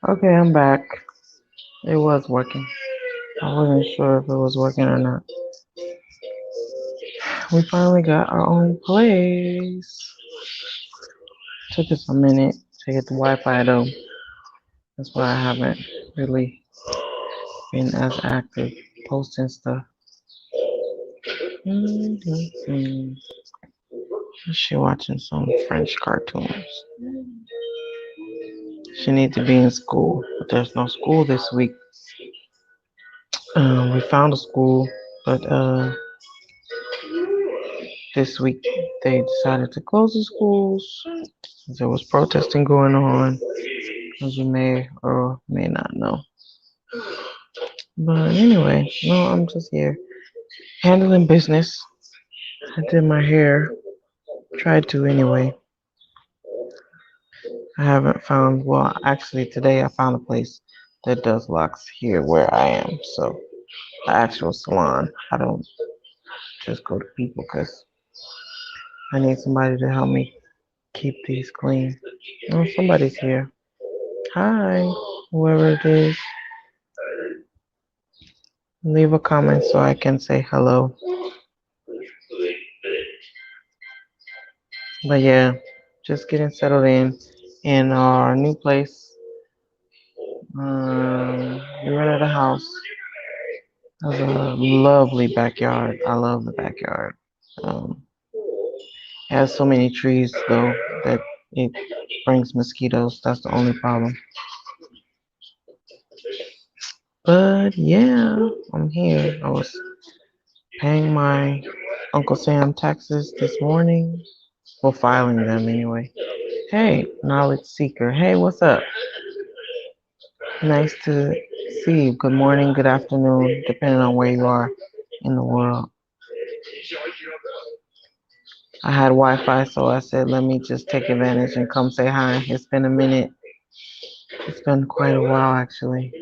Okay, I'm back. It was working. I wasn't sure if it was working or not. We finally got our own place. Took us a minute to get the Wi-Fi though. That's why I haven't really been as active posting stuff. Mm-hmm. She watching some French cartoons. She needs to be in school, but there's no school this week. We found a school, but this week they decided to close the schools. There was protesting going on, as you may or may not know. But anyway, no, I'm just here handling business. I did my hair, tried to anyway. I haven't found, well, actually today I found a place that does locks here where I am. So, the actual salon. I don't just go to people because I need somebody to help me keep these clean. Oh, somebody's here. Hi, whoever it is. Leave a comment so I can say hello. But yeah, just getting settled in our new place. We rented a house. It has a lovely backyard. I love the backyard. It has so many trees though that it brings mosquitoes. That's the only problem. But yeah, I'm here. I was paying my Uncle Sam taxes this morning. Well, filing them anyway. Hey, knowledge seeker. Hey, what's up? Nice to see you. Good morning, good afternoon, depending on where you are in the world. I had Wi-Fi, so I said, let me just take advantage and come say hi. It's been a minute. It's been quite a while, actually.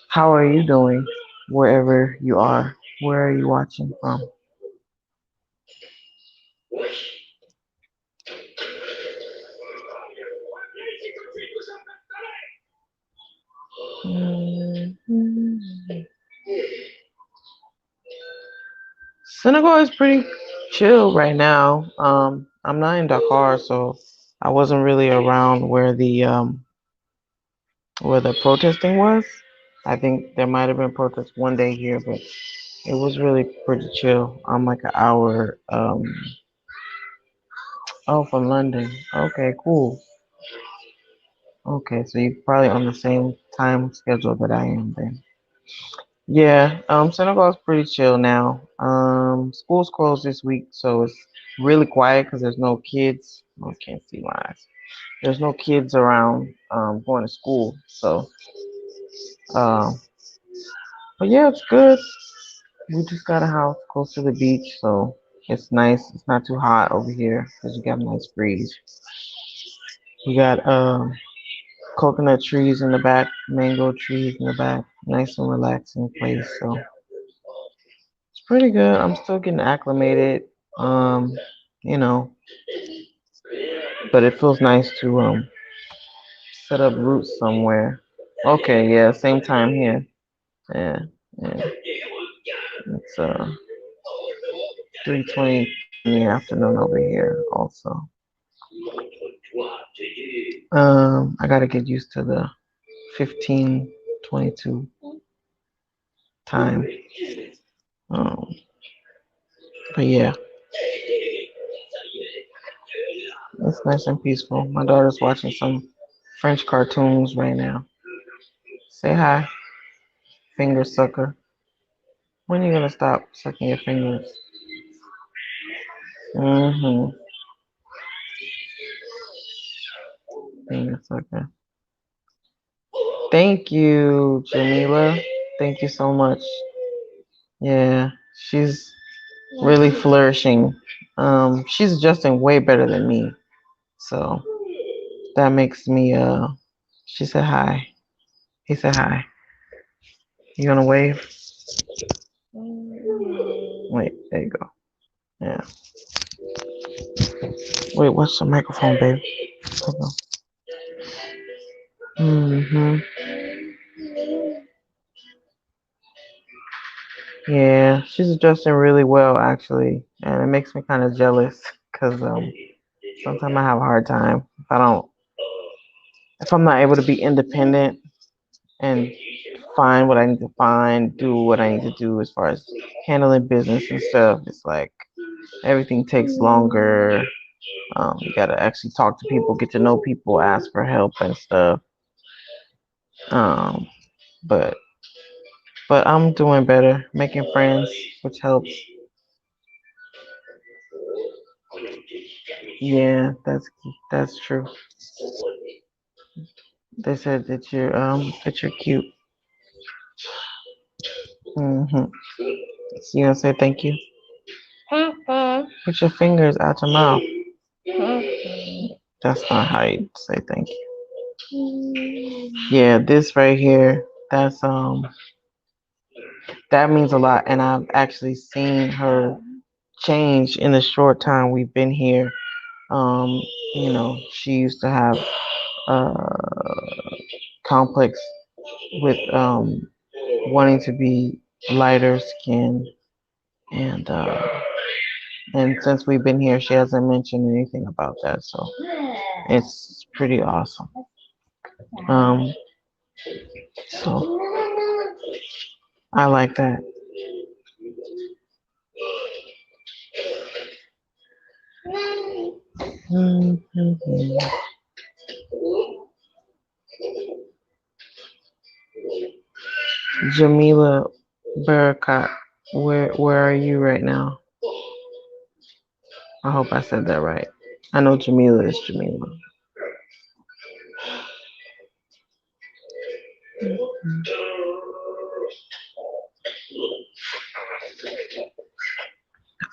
How are you doing, wherever you are? Where are you watching from? Mhm. Senegal is pretty chill right now. I'm not in Dakar, so I wasn't really around where the protesting was. I think there might have been protests one day here, but it was really pretty chill. I'm like an hour. Oh, from London. Okay, cool. Okay, so you're probably on the same time schedule that I am then. Yeah, Senegal's pretty chill now. School's closed this week, so it's really quiet because there's no kids. Oh, I can't see my eyes. There's no kids around going to school. So, um, but yeah, it's good. We just got a house close to the beach, so it's nice. It's not too hot over here because you got a nice breeze. We got coconut trees in the back, mango trees in the back. Nice and relaxing place. So it's pretty good. I'm still getting acclimated. Um, you know, but it feels nice to set up roots somewhere. Okay, yeah, same time here. Yeah, yeah. It's 3:20 in the afternoon over here also. I gotta get used to the 15:22 time. Um, but yeah, it's nice and peaceful. My daughter's watching some French cartoons right now. Say hi, finger sucker. When are you gonna stop sucking your fingers? Mm-hmm. Finger sucker. Thank you, Jamila. Thank you so much. Yeah, she's really flourishing. She's adjusting way better than me. So that makes me she said hi. He said hi. You gonna wave? Wait, there you go. Yeah. Wait, what's the microphone, babe? Mm-hmm. Yeah, she's adjusting really well actually, and it makes me kind of jealous because sometimes I have a hard time if I'm not able to be independent and find what I need to find, do what I need to do as far as handling business and stuff. It's like everything takes longer. You gotta actually talk to people, get to know people, ask for help and stuff. Um, but I'm doing better, making friends, which helps. Yeah, that's true. They said that you're cute. Hmm. So you gonna say thank you? Put your fingers out your mouth. That's not how you say thank you. Yeah, this right here. That means a lot, and I've actually seen her change in the short time we've been here. Um, she used to have complex with wanting to be lighter skinned, and since we've been here, she hasn't mentioned anything about that, so it's pretty awesome. Um, so I like that. Mhm. Jamila Barakat, where are you right now? I hope I said that right. I know Jamila is Jamila.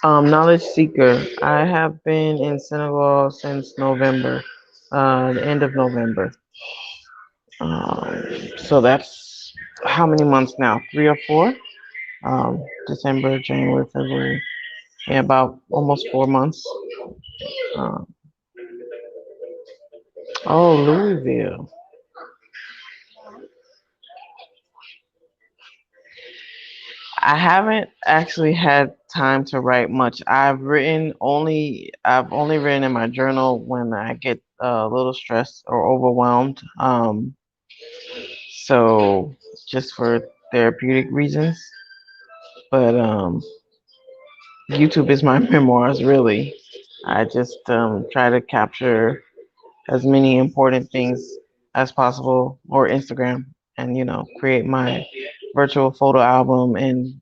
Knowledge seeker. I have been in Senegal since November, the end of November. So that's how many months now? 3 or 4? December, January, February. Yeah, about almost 4 months. Um, oh, Louisville. I haven't actually had time to write much. I've only written in my journal when I get a little stressed or overwhelmed. So just for therapeutic reasons. But YouTube is my memoirs really. I just try to capture as many important things as possible, or Instagram, and create my virtual photo album and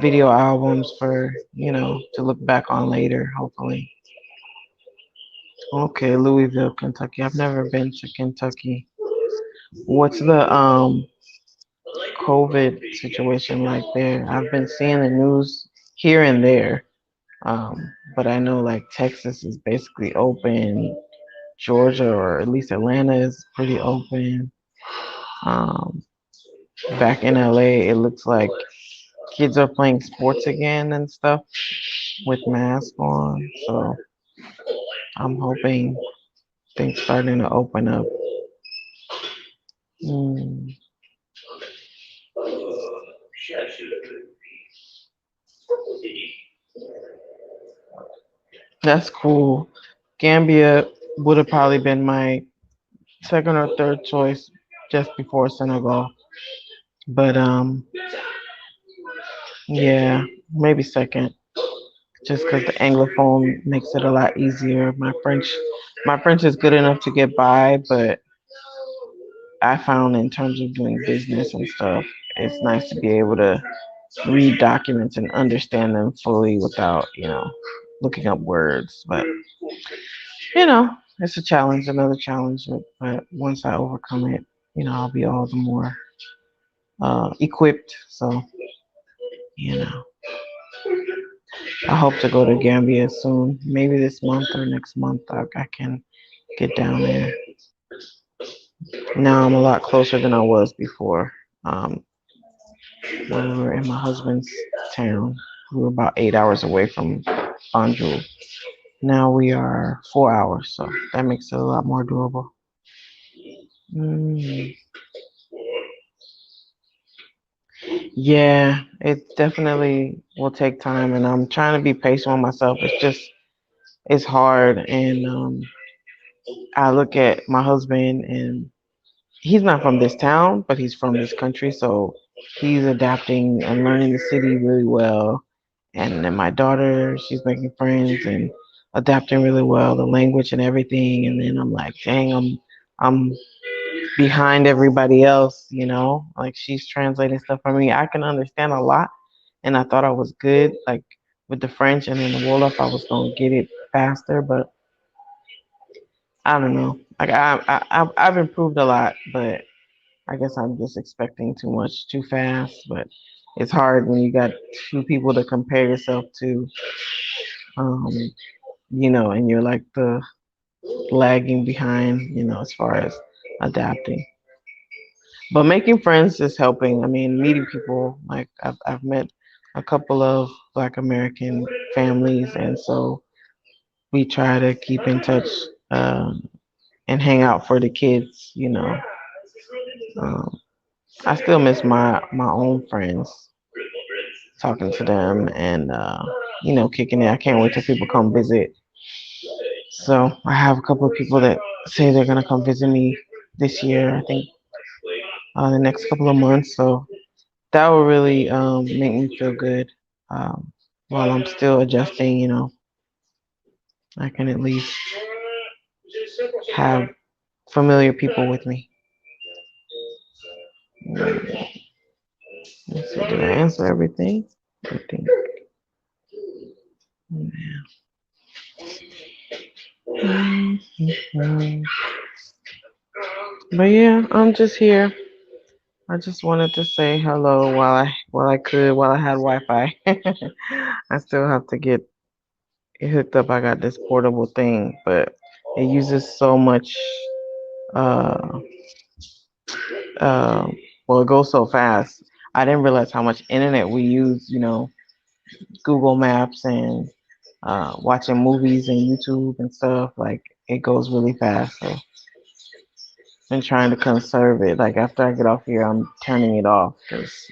video albums for to look back on later, hopefully. Okay, Louisville, Kentucky. I've never been to Kentucky. What's the COVID situation like there? I've been seeing the news here and there, but I know like Texas is basically open. Georgia, or at least Atlanta, is pretty open. Um, Back in LA, it looks like kids are playing sports again and stuff with masks on. So I'm hoping things starting to open up. Mm, that's cool. Gambia would have probably been my second or third choice just before Senegal. But yeah, maybe second, just because the anglophone makes it a lot easier. My French is good enough to get by, but I found in terms of doing business and stuff, it's nice to be able to read documents and understand them fully without, looking up words. But, it's a challenge, another challenge. But once I overcome it, I'll be all the more equipped. So, you know, I hope to go to Gambia soon. Maybe this month or next month, I can get down there. Now I'm a lot closer than I was before. Um, when we were in my husband's town, we were about 8 hours away from Banjul. Now we are 4 hours, so that makes it a lot more doable. Mm, yeah, it definitely will take time, and I'm trying to be patient with myself. It's hard, and I look at my husband, and he's not from this town, but he's from this country, so he's adapting and learning the city really well. And then my daughter, she's making friends and adapting really well, the language and everything. And then I'm like, dang, I'm behind everybody else, like she's translating stuff for me. I can understand a lot, and I thought I was good, like with the French and then the Wolof, I was gonna get it faster, but I don't know. Like I've improved a lot, but I guess I'm just expecting too much too fast. But it's hard when you got two people to compare yourself to, um, and you're like the lagging behind, as far as adapting. But making friends is helping. I mean, meeting people, like I've met a couple of Black American families, and so we try to keep in touch, and hang out for the kids. Um, I still miss my own friends, talking to them and kicking it. I can't wait till people come visit. So I have a couple of people that say they're gonna come visit me this year. I think the next couple of months. So that will really make me feel good, while I'm still adjusting. I can at least have familiar people with me. Let's see, did I answer everything? I think. Mhm. But yeah, I'm just here. I just wanted to say hello while I had Wi-Fi. I still have to get it hooked up. I got this portable thing, but it uses so much. Uh, uh, well, it goes so fast. I didn't realize how much internet we use. Google Maps and watching movies and YouTube and stuff. Like it goes really fast. So and trying to conserve it. Like after I get off here, I'm turning it off because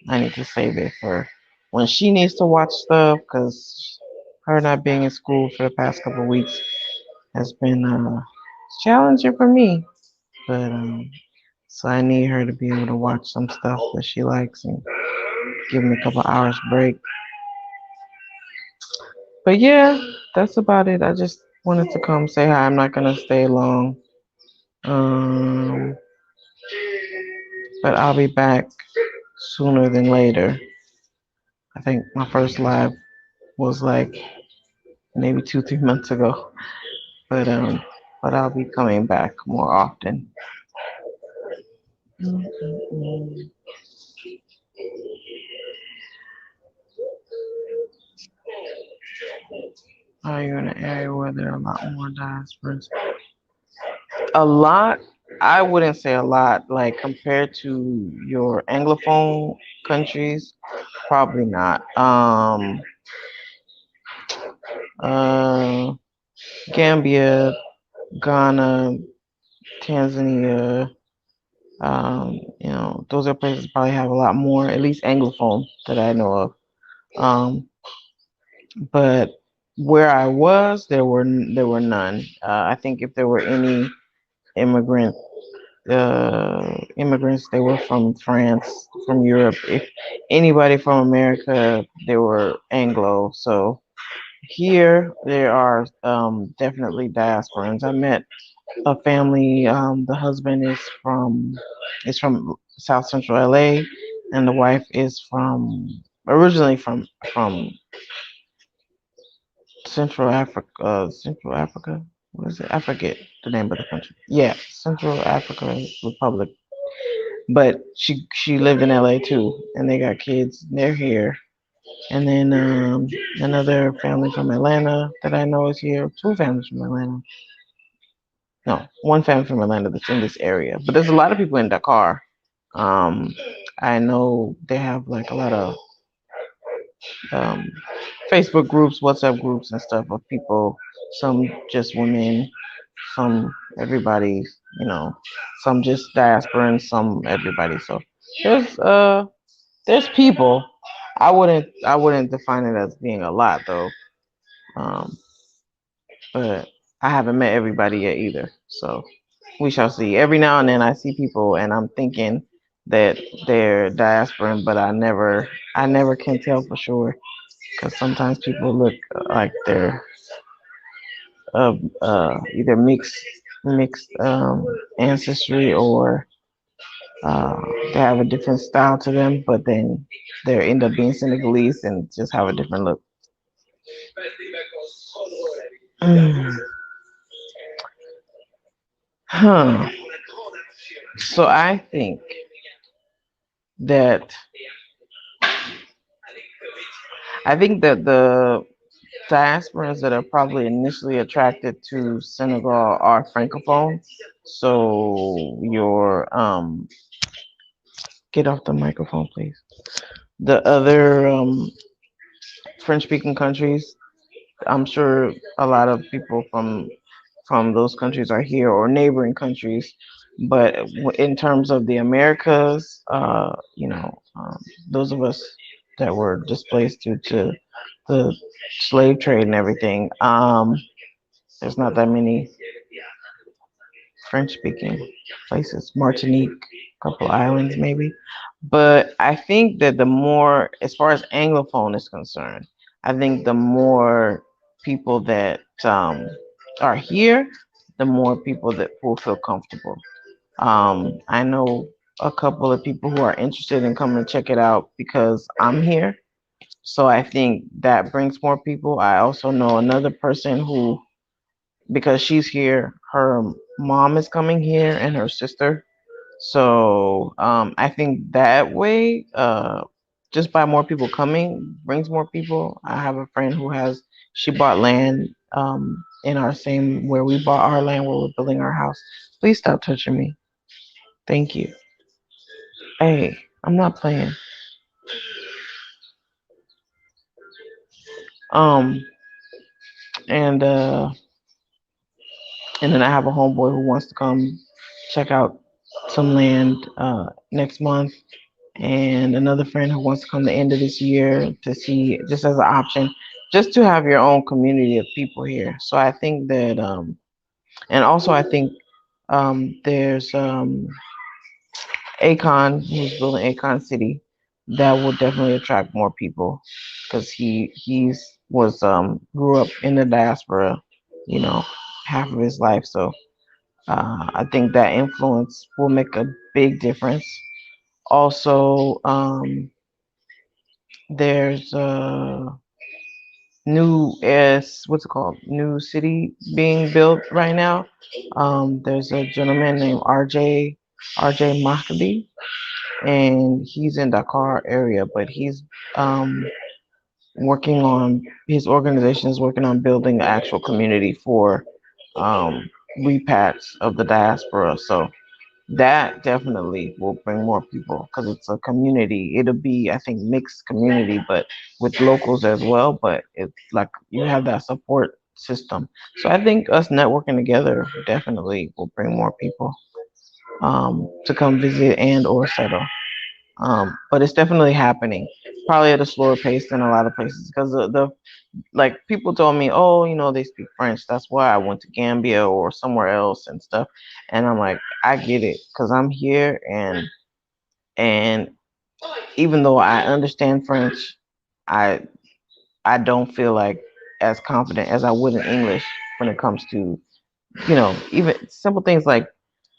I need to save it for when she needs to watch stuff. Because her not being in school for the past couple of weeks has been challenging for me. But so I need her to be able to watch some stuff that she likes and give me a couple hours break. But yeah, that's about it. I just wanted to come say hi. I'm not gonna stay long. Um, but I'll be back sooner than later. I think my first live was like maybe 2, 3 months ago. But I'll be coming back more often. Are you in an area where there are a lot more diasporas? A lot. I wouldn't say a lot. Like compared to your Anglophone countries, probably not. Uh, Gambia, Ghana, Tanzania. Those are places probably have a lot more, at least Anglophone that I know of. Um, but where I was, there were none. I think if there were any immigrant immigrants, they were from France, from Europe. If anybody from America, they were Anglo. So here there are definitely diasporans. I met a family. The husband is from South Central LA, and the wife is originally from Central Africa. Central Africa. What is it? I forget the name of the country. Yeah, Central Africa Republic. But she lived in LA too, and they got kids. They're here. And then another family from Atlanta that I know is here. Two families from Atlanta. No, one family from Atlanta that's in this area. But there's a lot of people in Dakar. Um, I know they have like a lot of um, Facebook groups, WhatsApp groups, and stuff of people. Some just women, some everybody. You know, some just diaspora and some everybody. So there's people. I wouldn't define it as being a lot though. Um, but I haven't met everybody yet either. So we shall see. Every now and then I see people and I'm thinking that they're diasporan, but I never can tell for sure because sometimes people look like they're either mixed ancestry or uh, they have a different style to them, but then they end up being Senegalese and just have a different look. Mm. Huh. So that I think that the diasporans that are probably initially attracted to Senegal are francophone. So your get off the microphone, please. The other French speaking countries, I'm sure a lot of people from those countries are here or neighboring countries. But in terms of the Americas, those of us that were displaced due to the slave trade and everything, there's not that many French speaking places. Martinique, a couple islands maybe. But I think that the more, as far as Anglophone is concerned, I think the more people that are here, the more people that will feel comfortable. I know a couple of people who are interested in coming to check it out because I'm here. So I think that brings more people. I also know another person who, because she's here, her mom is coming here and her sister. So I think that way, just by more people coming brings more people. I have a friend who she bought land in our same, where we bought our land where we're building our house. Please stop touching me. Thank you. Hey, I'm not playing. Um, and and then I have a homeboy who wants to come check out some land next month, and another friend who wants to come the end of this year to see, just as an option, just to have your own community of people here. So I think that, and also I think there's Akon, who's building Akon City, that will definitely attract more people because he's was grew up in the diaspora, you know, half of his life. So I think that influence will make a big difference. Also, there's new what's it called, new city being built right now. There's a gentleman named RJ Mahdi, and he's in Dakar area, but he's um working on, his organization is working on building an actual community for um repats of the diaspora. So that definitely will bring more people because it's a community. It'll be, I think, mixed community, but with locals as well. But it's like you have that support system. So I think us networking together definitely will bring more people to come visit and or settle. But it's definitely happening, probably at a slower pace than a lot of places because the like people told me, oh, they speak French. That's why I went to Gambia or somewhere else and stuff. And I'm like, I get it because I'm here, and even though I understand French, I I don't feel like as confident as I would in English when it comes to, even simple things like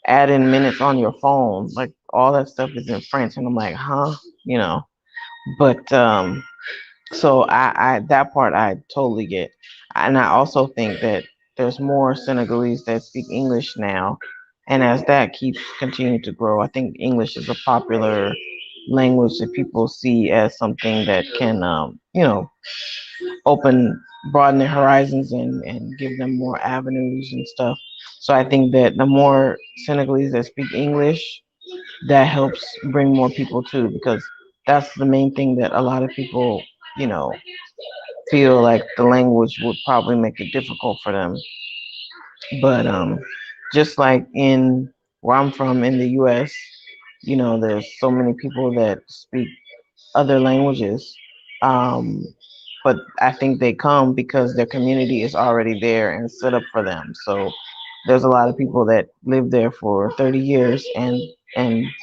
adding minutes on your phone. Like all that stuff is in French, and I'm like, huh, you know. But so I that part I totally get, and I also think that there's more Senegalese that speak English now, and as that keeps continuing to grow, I think English is a popular language that people see as something that can, open, broaden their horizons and give them more avenues and stuff. So I think that the more Senegalese that speak English, that helps bring more people too, because that's the main thing that a lot of people, you know, feel like the language would probably make it difficult for them. But just like in where I'm from in the US, there's so many people that speak other languages. Um, but I think they come because their community is already there and set up for them. So there's a lot of people that live there for 30 years and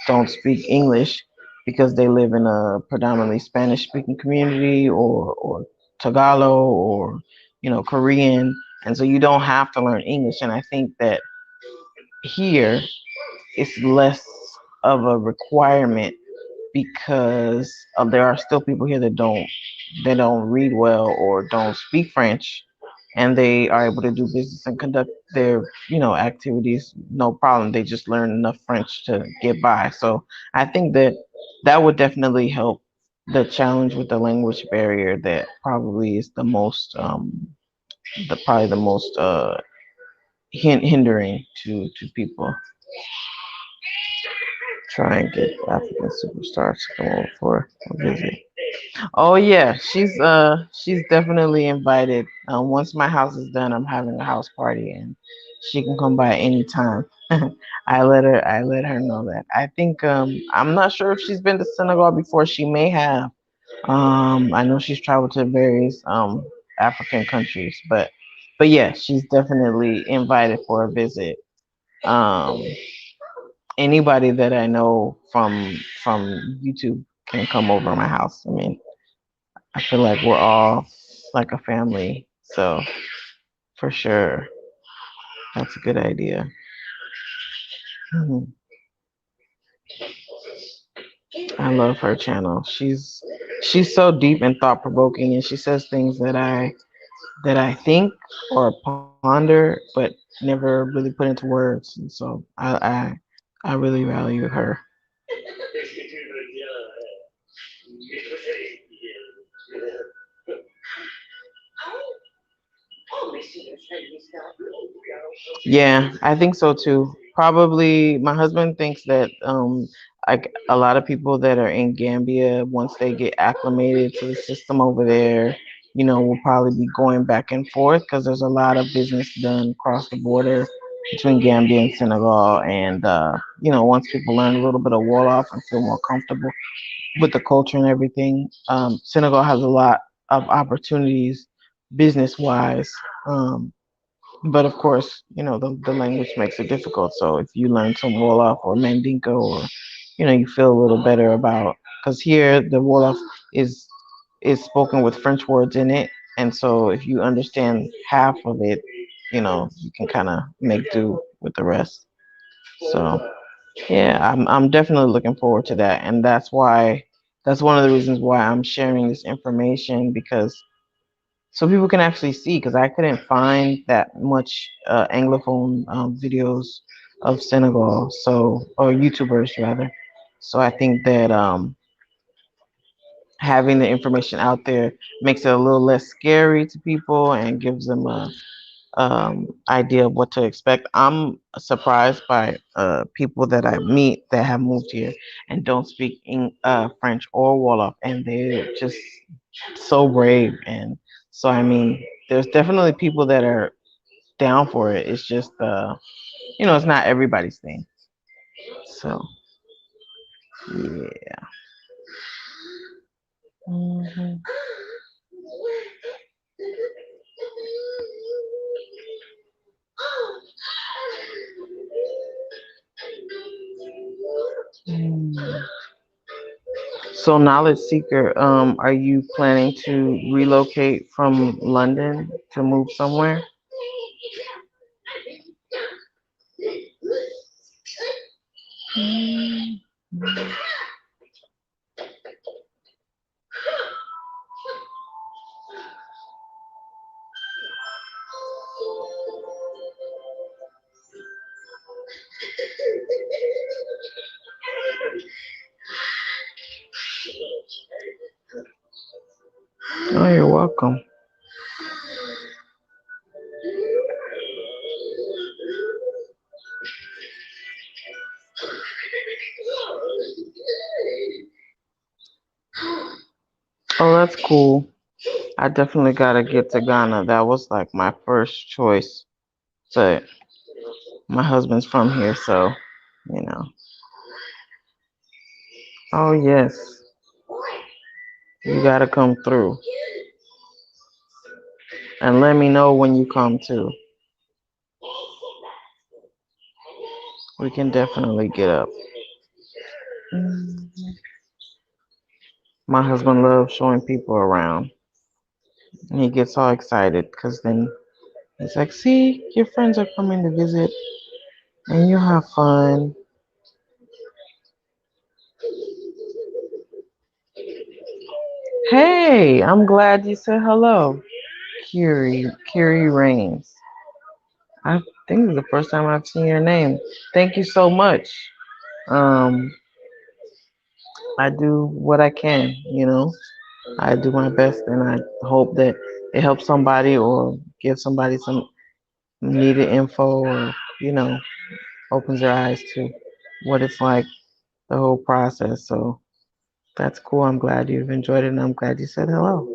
don't speak English because they live in a predominantly Spanish speaking community or Tagalog or Korean, and so you don't have to learn English. And I think that here it's less of a requirement because there are still people here that don't read well or don't speak French, and they are able to do business and conduct their activities no problem. They just learn enough French to get by. So I think that that would definitely help the challenge with the language barrier that probably is the most hindering to people try and get African superstars to come over for a visit. Oh yeah, she's definitely invited. Once my house is done, I'm having a house party and she can come by anytime. I let her know that. I think I'm not sure if she's been to Senegal before. She may have. I know she's traveled to various African countries, but yeah, she's definitely invited for a visit. Um, Anybody that I know from YouTube can come over to my house. I mean, I feel like we're all like a family. So for sure, that's a good idea. Mhm. I love her channel. She's so deep and thought provoking, and she says things that I think or ponder, but never really put into words. And so I really value her. Yeah, I think so too. Probably my husband thinks that like a lot of people that are in Gambia, once they get acclimated to the system over there, will probably be going back and forth because there's a lot of business done across the border between Gambia and Senegal. And once people learn a little bit of Wolof and feel more comfortable with the culture and everything, Senegal has a lot of opportunities business wise. But of course, the language makes it difficult. So if you learn some Wolof or Mandinka, or you feel a little better about, because here the Wolof is is spoken with French words in it, and so if you understand half of it, you can kind of make do with the rest. So yeah, I'm definitely looking forward to that, and that's one of the reasons why I'm sharing this information, because so people can actually see, because I couldn't find that much anglophone videos of Senegal, so, or YouTubers rather. So I think that having the information out there makes it a little less scary to people and gives them a idea of what to expect. I'm surprised by people that I meet that have moved here and don't speak French or Wolof, and they're just so brave. And so, I mean, there's definitely people that are down for it. It's just, it's not everybody's thing. So, yeah. Mhm. Mm. So, knowledge seeker, are you planning to relocate from London to move somewhere? Oh, you're welcome. Oh, that's cool. I definitely gotta get to Ghana. That was like my first choice. So my husband's from here, so you know. Oh yes, you gotta come through and let me know when you come too. We can definitely get up. My husband loves showing people around. And he gets all excited because then he's like, see, your friends are coming to visit and you have fun. Hey, I'm glad you said hello. Curie Rains. I think it's the first time I've seen your name. Thank you so much. Um, I do what I can, you know. I do my best and I hope that it helps somebody or gives somebody some needed info or, you know, opens their eyes to what it's like, the whole process. So that's cool. I'm glad you've enjoyed it and I'm glad you said hello.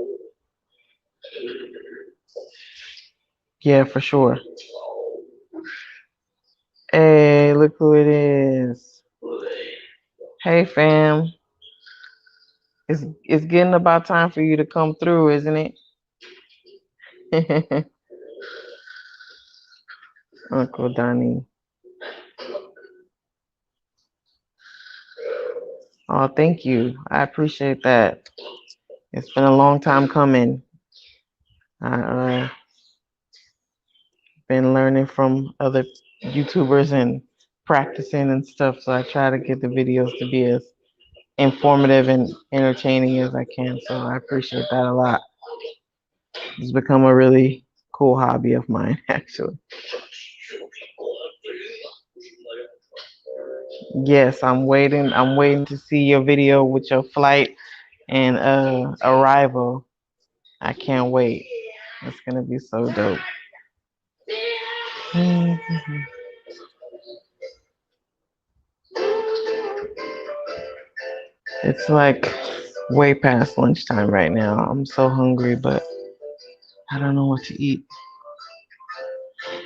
Yeah, for sure. Hey, look who it is. Hey, fam. It's getting about time for you to come through, isn't it? Uncle Donnie. Oh, thank you. I appreciate that. It's been a long time coming. I been learning from other YouTubers and practicing and stuff, so I try to get the videos to be as informative and entertaining as I can. So I appreciate that a lot. It's become a really cool hobby of mine, actually. Yes, I'm waiting. I'm waiting to see your video with your flight and arrival. I can't wait. It's gonna be so dope. Mhm. It's like way past lunchtime right now. I'm so hungry, but I don't know what to eat.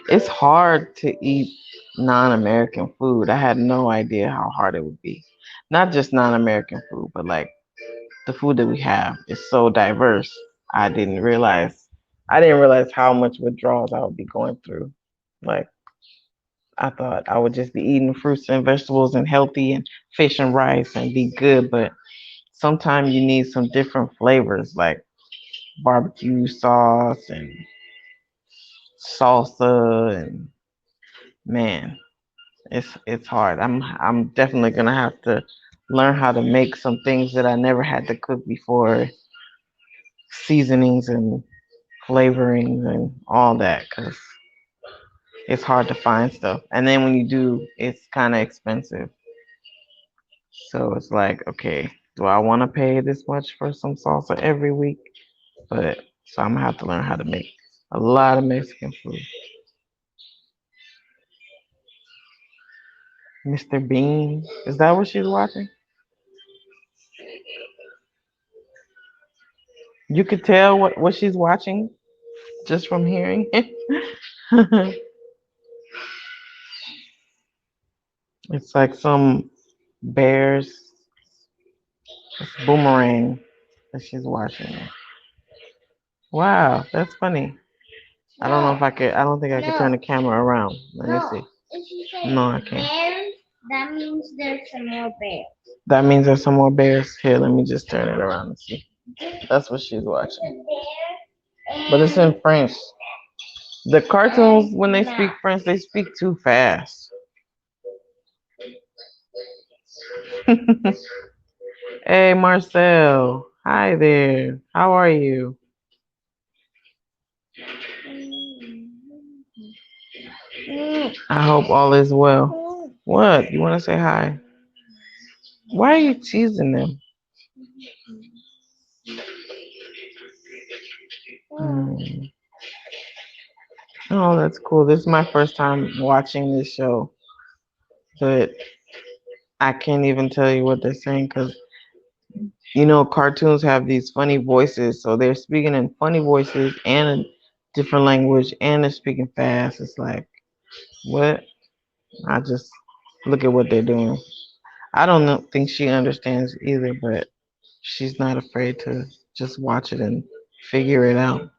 It's hard to eat non-American food. I had no idea how hard it would be. Not just non-American food, but like the food that we have is so diverse. I didn't realize I didn't realize how much withdrawals I would be going through. Like I thought I would just be eating fruits and vegetables and healthy and fish and rice and be good, but sometimes you need some different flavors like barbecue sauce and salsa and man, it's hard. I'm definitely gonna have to learn how to make some things that I never had to cook before, seasonings and flavorings and all that, because it's hard to find stuff. And then when you do, it's kind of expensive. So it's like, okay, do I want to pay this much for some salsa every week? But so I'm gonna have to learn how to make a lot of Mexican food. Mr. Bean, is that what she's watching? You could tell what she's watching just from hearing it. It's like some bears boomerang that she's watching. Wow, that's funny. I don't know if I could. I don't think I could turn the camera around. Let me see. No, I can't. Bears, that means there's some more bears. That means there's some more bears. Here, let me just turn it around and see. That's what she's watching. But it's in French. The cartoons, when they speak French, they speak too fast. Hey, Marcel. Hi there. How are you? I hope all is well. What? You want to say hi? Why are you teasing them? Mm. Oh, that's cool. This is my first time watching this show, but I can't even tell you what they're saying because You know, cartoons have these funny voices, so they're speaking in funny voices and a different language, and they're speaking fast. It's like, what? I just look at what they're doing. I don't know, think she understands either, but she's not afraid to just watch it and figure it out.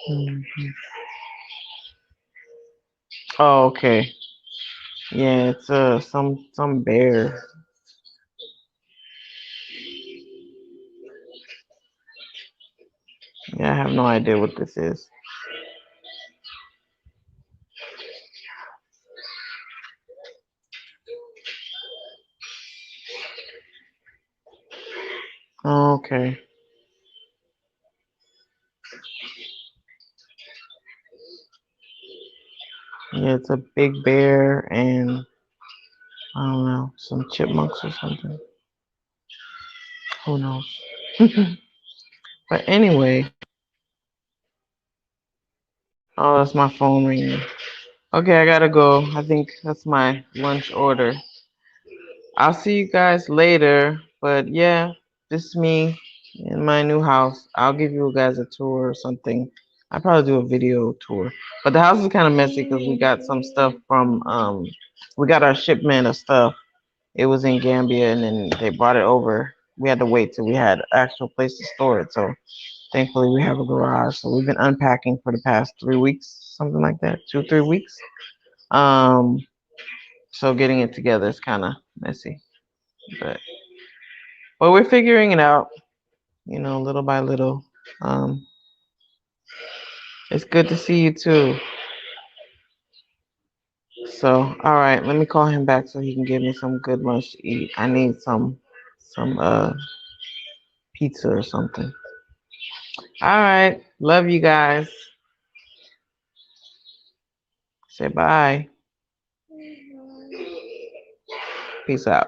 Mhm. Oh, okay. Yeah, it's some bear. Yeah, I have no idea what this is. Oh, okay. Yeah, it's a big bear and I don't know, some chipmunks or something. Who knows? But anyway, oh, that's my phone ringing. Okay, I gotta go. I think that's my lunch order. I'll see you guys later. But yeah, this is me in my new house. I'll give you guys a tour or something. I'll probably do a video tour. But the house is kind of messy because we got some stuff from we got our shipment of stuff. It was in Gambia and then they brought it over. We had to wait till we had an actual place to store it. So thankfully we have a garage. So we've been unpacking for the past 3 weeks, something like that, 2, 3 weeks. Um, so getting it together is kind of messy, but we're figuring it out, little by little. Um, it's good to see you too. So, all right, let me call him back so he can give me some good lunch to eat. I need some pizza or something. All right, love you guys. Say bye. Peace out.